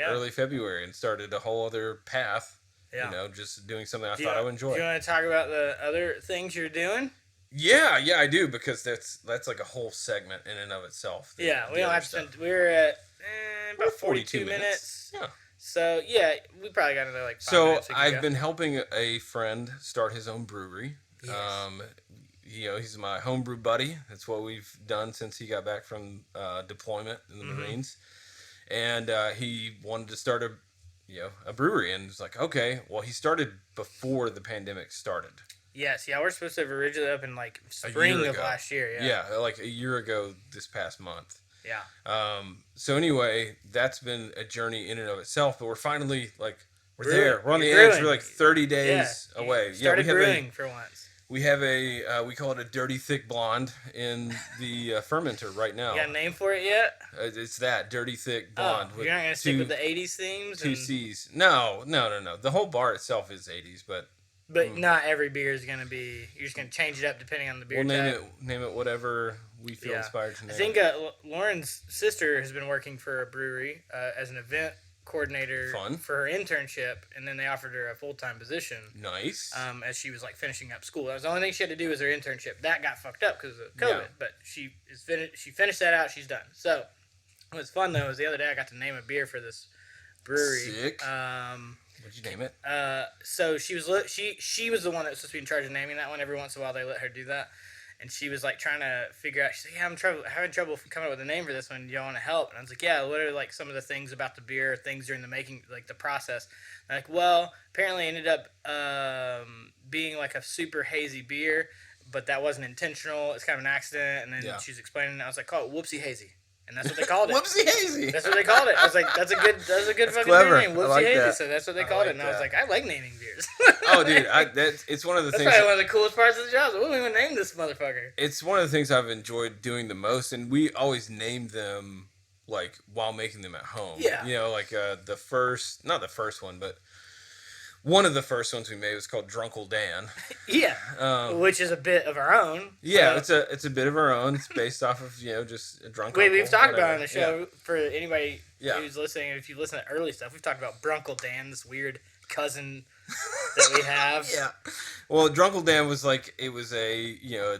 early February, and started a whole other path. Yeah. Just doing something I thought I would enjoy. Do you want to talk about the other things you're doing? Yeah, I do, because that's like a whole segment in and of itself. Yeah, we don't have to spend. We're at about 42 minutes. Yeah. So, yeah, we probably got another, 5 minutes. So, I've been helping a friend start his own brewery. Yes. He's my homebrew buddy. That's what we've done since he got back from deployment in the Marines. And he wanted to start a brewery. And it's like, okay, well, he started before the pandemic started. Yes, we're supposed to have originally opened, spring of last year. Yeah, like a year ago this past month. Yeah. So anyway, that's been a journey in and of itself, but we're finally we're Brewing. there. We're on the Brewing. edge. We're 30 days away. Started brewing for once. We have we call it a dirty thick blonde in the fermenter right now. You got a name for it yet? It's that dirty thick blonde. You're not gonna stick with the 80s themes? Two C's. No. The whole bar itself is 80s, but not every beer is gonna be. You're just gonna change it up depending on the beer type. Name it whatever we feel inspired to name. I think Lauren's sister has been working for a brewery as an event coordinator for her internship, and then they offered her a full-time position. Nice. As she was finishing up school. That was the only thing she had to do was her internship. That got fucked up because of COVID, but she finished that out. She's done. So what's fun though is the other day I got to name a beer for this brewery. Sick. What'd you name it? So she was the one that was supposed to be in charge of naming that one. Every once in a while they let her do that. And she was trying to figure out. She said, "Yeah, I'm having trouble coming up with a name for this one. Do y'all want to help?" And I was like, "Yeah. What are some of the things about the beer, things during the making, the process?" And well, apparently it ended up being a super hazy beer, but that wasn't intentional. It's kind of an accident. And then she's explaining it. I was like, "Call it Whoopsie Hazy." And that's what they called it. Whoopsie Hazy. That's what they called it. I was like, that's a good fucking clever. name. Whoopsie Hazy. That. So that's what they called it. And I was like, I like naming beers. Oh, dude, it's one of the things. That's probably one of the coolest parts of the job. So what are we gonna name this motherfucker? It's one of the things I've enjoyed doing the most, and we always name them like while making them at home. Yeah. You know, like not the first one, but one of the first ones we made was called Drunkle Dan. Yeah, which is a bit of our own. Yeah, so. it's a bit of our own. It's based off of just a drunk. We've talked whatever. about it on the show Yeah. for anybody Yeah. who's listening. If you listen to early stuff, we've talked about Brunkle Dan, this weird cousin that we have. Yeah. Well, Drunkle Dan was like it was a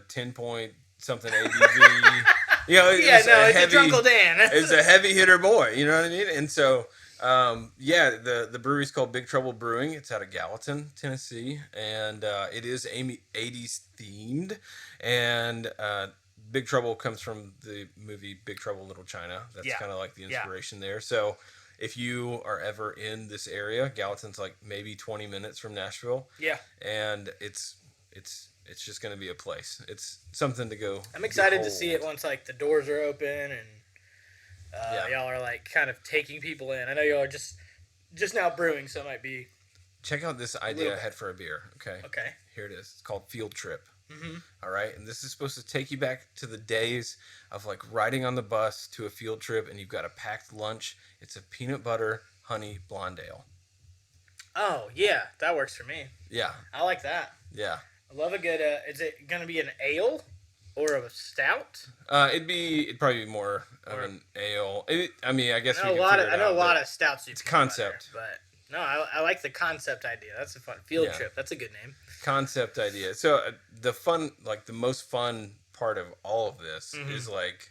10 point something ABV. It's a Drunkle Dan. It's a heavy hitter boy. You know what I mean? And so. The brewery's called Big Trouble Brewing. It's out of Gallatin, Tennessee, and it is 80s themed. And Big Trouble comes from the movie Big Trouble in Little China. That's kind of like the inspiration there. So if you are ever in this area, Gallatin's like maybe 20 minutes from Nashville. Yeah, and it's just going to be a place. It's something to go. I'm excited to behold. see it once like the doors are open and. Y'all are like kind of taking people in. I know y'all are just now brewing, so it might be. Check out this idea I had for a beer. Okay. Okay. Here it is. It's called Field Trip. Mm-hmm. All right, and this is supposed to take you back to the days of like riding on the bus to a field trip, and you've got a packed lunch. It's a peanut butter honey blonde ale. Oh yeah, that works for me. Yeah. I like that. Yeah. I love a good. Is it gonna be an ale or a stout? It'd probably be more of an ale. I guess I know a lot of stouts. It's concept, but no, I like the concept idea. That's a fun field trip. That's a good name. Concept idea. So the most fun part of all of this is like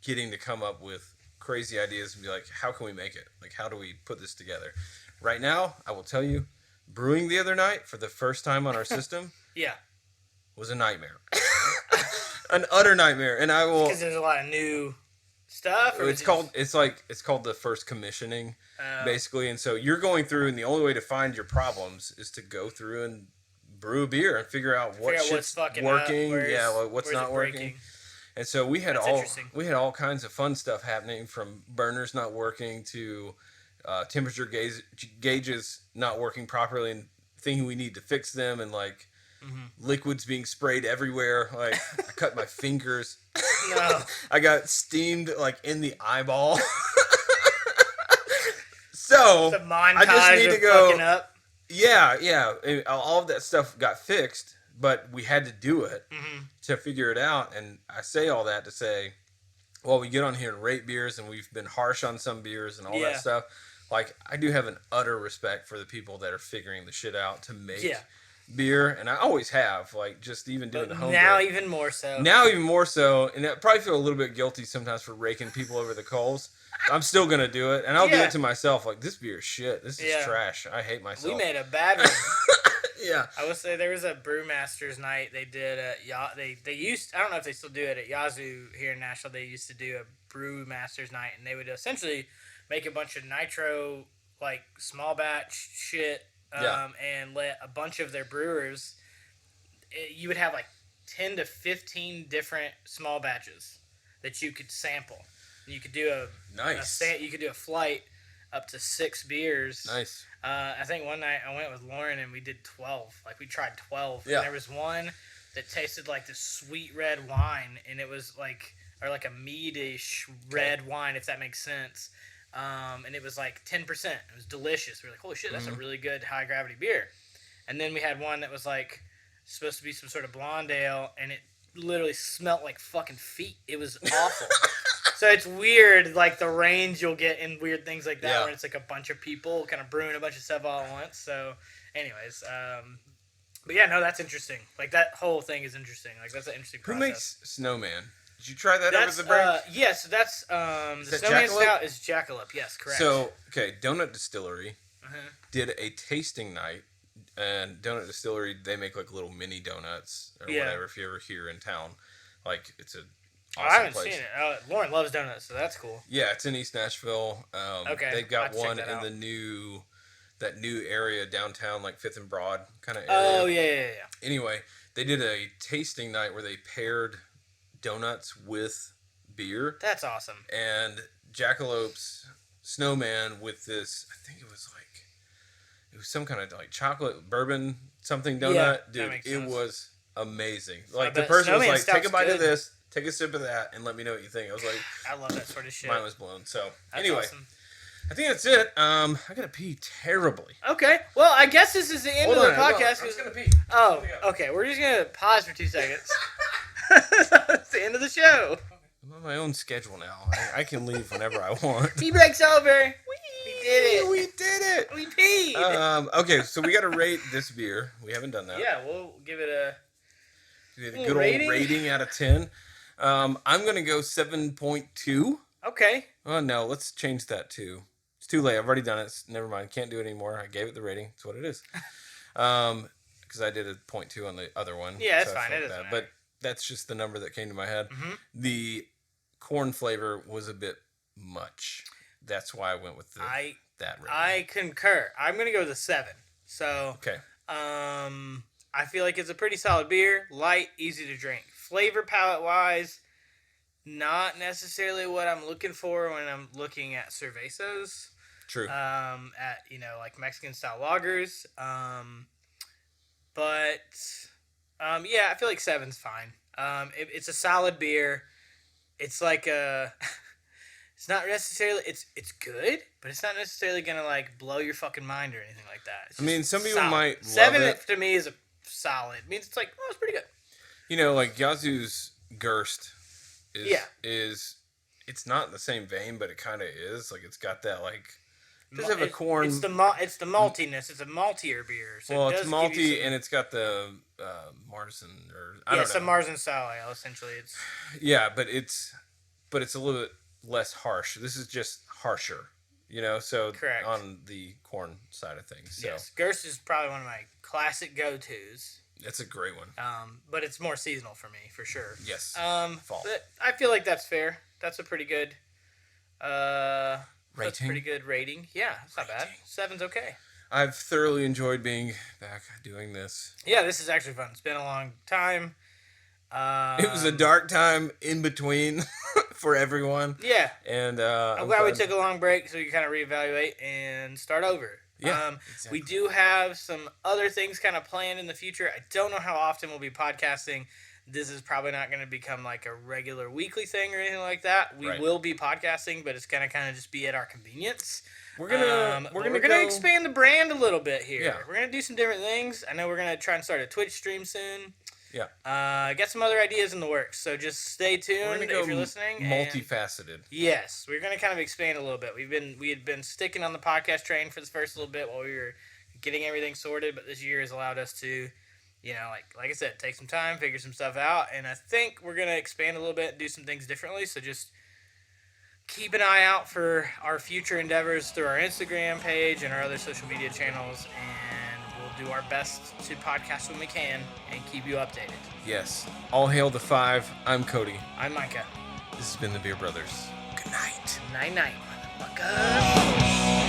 getting to come up with crazy ideas and be like, how can we make it? Like, how do we put this together? Right now, I will tell you, brewing the other night for the first time on our system, was a nightmare. An utter nightmare, and I will. Because there's a lot of new stuff. It's called the first commissioning, basically, and so you're going through, and the only way to find your problems is to go through and brew a beer and figure out what's working, what's not working. And so we had all kinds of fun stuff happening, from burners not working to temperature gauges not working properly and thinking we need to fix them, and like. Liquids being sprayed everywhere. Like I cut my fingers. No. I got steamed like in the eyeball. So it's a montage I just need of to go. fucking up. Yeah. All of that stuff got fixed, but we had to do it to figure it out. And I say all that to say, well, we get on here and rate beers, and we've been harsh on some beers and all that stuff. Like I do have an utter respect for the people that are figuring the shit out to make. Beer, and I always have, like, just even doing the home now brew. even more so, and I probably feel a little bit guilty sometimes for raking people over the coals. I'm still gonna do it, and I'll do it to myself, like, this beer is shit, this is trash, I hate myself. We made a bad one. I would say there was a brewmasters night they did they used, I don't know if they still do it at Yazoo here in Nashville. They used to do a brewmasters night, and they would essentially make a bunch of nitro, like, small batch shit. And let a bunch of their brewers, you would have like 10 to 15 different small batches that you could sample. You could do you could do a flight up to 6 beers. Nice. I think one night I went with Lauren and we did 12. Like we tried 12. Yeah. And there was one that tasted like this sweet red wine, and it was like a mead-ish red wine, if that makes sense. And it was like 10%. It was delicious. We were like, holy shit, that's a really good high gravity beer. And then we had one that was like supposed to be some sort of blonde ale, and it literally smelled like fucking feet. It was awful. So it's weird, like the range you'll get in weird things like that, where it's like a bunch of people kind of brewing a bunch of stuff all at once. So anyways, but yeah, no, that's interesting. Like that whole thing is interesting. Like that's an interesting process. Who makes Snowman? Did you try that over the break? Yes, that's the Snowman Stout is Jackalope. Yes, correct. So, okay, Donut Distillery did a tasting night, and Donut Distillery, they make like little mini donuts or whatever. If you're ever here in town, like it's a awesome I haven't place. seen it. Lauren loves donuts, so that's cool. Yeah, it's in East Nashville. Okay, they've got one in the new area downtown, like 5th and Broad kind of area. Oh yeah. Anyway, they did a tasting night where they paired donuts with beer. That's awesome. And Jackalope's Snowman with this, I think it was some kind of like chocolate bourbon something donut. Yeah, dude, makes it sense. was amazing. Like the person was Snowman like, take a Stout's bite good. of this, Take a sip of that and let me know what you think. I was like, I love that sort of shit. mine was blown. So That's anyway, awesome. I think that's it. I gotta pee terribly. Okay. Well, I guess this is the end of the podcast. I'm just gonna pee. Oh, okay. We're just gonna pause for 2 seconds. It's the end of the show. I'm on my own schedule now. I can leave whenever I want. Tea break's over. We did it. We did it. We peed. Okay, so we gotta rate this beer. We haven't done that. Yeah, we'll give it a. Good old rating out of 10. I'm gonna go 7.2. Okay. Oh no, let's change that to. It's too late. I've already done it. Never mind. Can't do it anymore. I gave it the rating. It's what it is. Because I did a 0.2 on the other one. Yeah, that's so fine. It doesn't matter. But that's just the number that came to my head. Mm-hmm. The corn flavor was a bit much. That's why I went with that rating. I concur. I'm gonna go with a 7. So. Okay. I feel like it's a pretty solid beer. Light, easy to drink. Flavor palette wise, not necessarily what I'm looking for when I'm looking at cervezas. True. At like Mexican style lagers. But yeah, I feel like 7's fine. It's a solid beer. It's like it's not necessarily it's good, but it's not necessarily gonna like blow your fucking mind or anything like that. It's I mean, some people might love 7 it. to me is a solid. It means it's like, oh, it's pretty good. Like Yazoo's Gerst is Yeah. It's not in the same vein, but it kind of is. Like it's got that like. It does have a corn. It's the maltiness. It's a maltier beer. So Well, it it's does malty give you some, and it's got the Marzen or I don't know. it's a Marzen style ale essentially. It's Yeah, but it's a little bit less harsh. This is just harsher, So Correct. on the corn side of things. So yes. Gerst is probably one of my classic go-tos. that's a great one. But it's more seasonal for me for sure. Yes. Fall. But I feel like that's fair. That's a pretty good. That's Rating? pretty good rating. Yeah, it's not bad. 7's okay. I've thoroughly enjoyed being back doing this. Yeah, this is actually fun. It's been a long time. It was a dark time in between for everyone. Yeah. And I'm glad we took a long break so we can kind of reevaluate and start over. Yeah, exactly. We do have some other things kind of planned in the future. I don't know how often we'll be podcasting. This is probably not going to become like a regular weekly thing or anything like that. We will be podcasting, but it's going to kind of just be at our convenience. We're gonna expand the brand a little bit here. Yeah. We're gonna do some different things. I know we're gonna try and start a Twitch stream soon. Yeah. Got some other ideas in the works, so just stay tuned if you're listening. Multifaceted. Yes, we're gonna kind of expand a little bit. We had been sticking on the podcast train for the first little bit while we were getting everything sorted, but this year has allowed us to, like I said, take some time, figure some stuff out, and I think we're gonna expand a little bit and do some things differently. So just keep an eye out for our future endeavors through our Instagram page and our other social media channels, and we'll do our best to podcast when we can and keep you updated. Yes. All hail the 5. I'm Cody. I'm Micah. This has been the Beer Brothers. Good night. Night-night, motherfucker.